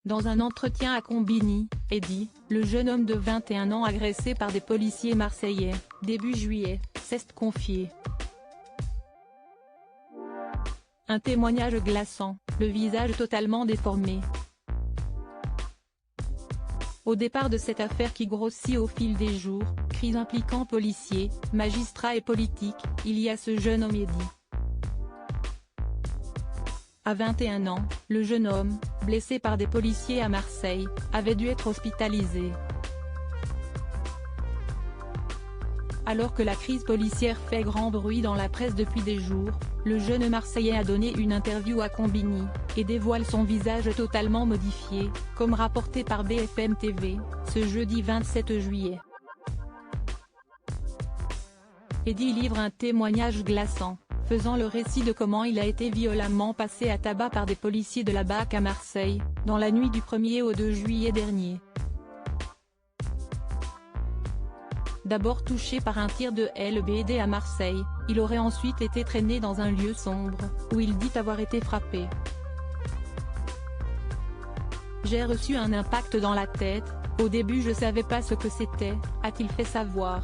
Dans un entretien à Combini, Eddy, le jeune homme de 21 ans agressé par des policiers marseillais, début juillet, s'est confié. Un témoignage glaçant, le visage totalement déformé. Au départ de cette affaire qui grossit au fil des jours, crise impliquant policiers, magistrats et politiques, il y a ce jeune homme Eddy. À 21 ans, le jeune homme, blessé par des policiers à Marseille, avait dû être hospitalisé. Alors que la crise policière fait grand bruit dans la presse depuis des jours, le jeune Marseillais a donné une interview à Combini, et dévoile son visage totalement modifié, comme rapporté par BFM TV, ce jeudi 27 juillet. Eddy livre un témoignage glaçant, faisant le récit de comment il a été violemment passé à tabac par des policiers de la BAC à Marseille, dans la nuit du 1er au 2 juillet dernier. D'abord touché par un tir de LBD à Marseille, il aurait ensuite été traîné dans un lieu sombre, où il dit avoir été frappé. J'ai reçu un impact dans la tête, au début je savais pas ce que c'était, a-t-il fait savoir.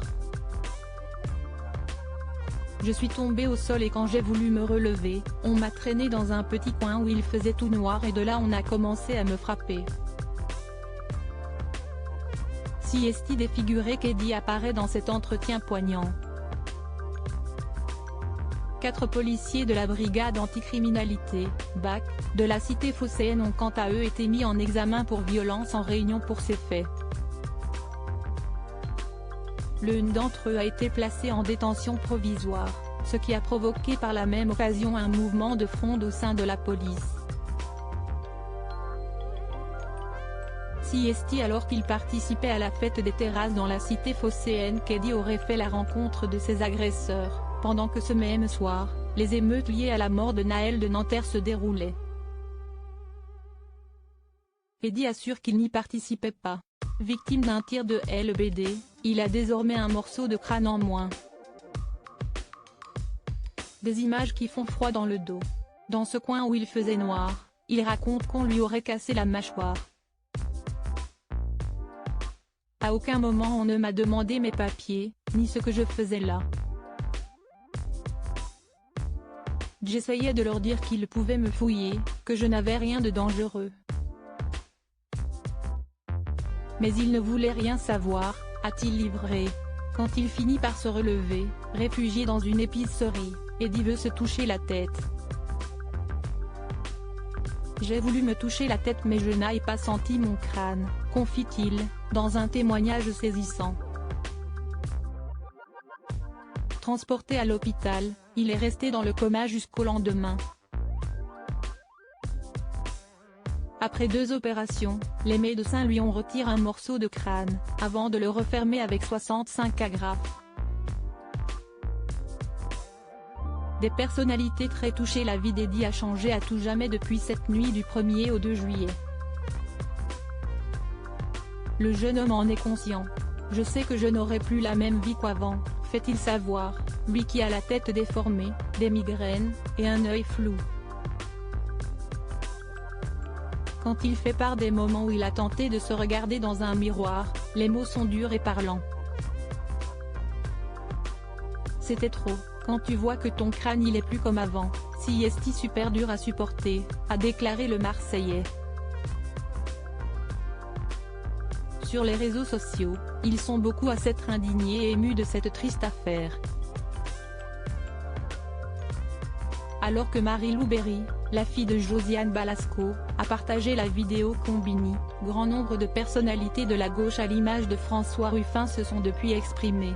Je suis tombé au sol et quand j'ai voulu me relever, on m'a traîné dans un petit coin où il faisait tout noir et de là on a commencé à me frapper. Si est-il défiguré qu'Eddy apparaît dans cet entretien poignant. 4 policiers de la brigade anticriminalité, BAC, de la cité phocéenne ont quant à eux été mis en examen pour violence en réunion pour ces faits. L'un d'entre eux a été placé en détention provisoire, ce qui a provoqué par la même occasion un mouvement de fronde au sein de la police. Si est-il alors qu'il participait à la fête des terrasses dans la cité phocéenne qu'Eddy aurait fait la rencontre de ses agresseurs, pendant que ce même soir, les émeutes liées à la mort de Naël de Nanterre se déroulaient. Eddy assure qu'il n'y participait pas. Victime d'un tir de LBD, il a désormais un morceau de crâne en moins. Des images qui font froid dans le dos. Dans ce coin où il faisait noir, il raconte qu'on lui aurait cassé la mâchoire. À aucun moment on ne m'a demandé mes papiers, ni ce que je faisais là. J'essayais de leur dire qu'ils pouvaient me fouiller, que je n'avais rien de dangereux. Mais il ne voulait rien savoir, a-t-il livré. Quand il finit par se relever, réfugié dans une épicerie, Eddy veut se toucher la tête. J'ai voulu me toucher la tête mais je n'ai pas senti mon crâne, confie-t-il, dans un témoignage saisissant. Transporté à l'hôpital, il est resté dans le coma jusqu'au lendemain. Après 2 opérations, les médecins lui ont retiré un morceau de crâne, avant de le refermer avec 65 agrafes. Des personnalités très touchées. La vie d'Eddy a changé à tout jamais depuis cette nuit du 1er au 2 juillet. Le jeune homme en est conscient. Je sais que je n'aurai plus la même vie qu'avant, fait-il savoir, lui qui a la tête déformée, des migraines, et un œil flou. Quand il fait part des moments où il a tenté de se regarder dans un miroir, les mots sont durs et parlants. C'était trop, quand tu vois que ton crâne il est plus comme avant, si est super dur à supporter, a déclaré le Marseillais. Sur les réseaux sociaux, ils sont beaucoup à s'être indignés et émus de cette triste affaire. Alors que Marie-Lou Berry, la fille de Josiane Balasco, a partagé la vidéo Combini, grand nombre de personnalités de la gauche à l'image de François Ruffin se sont depuis exprimées.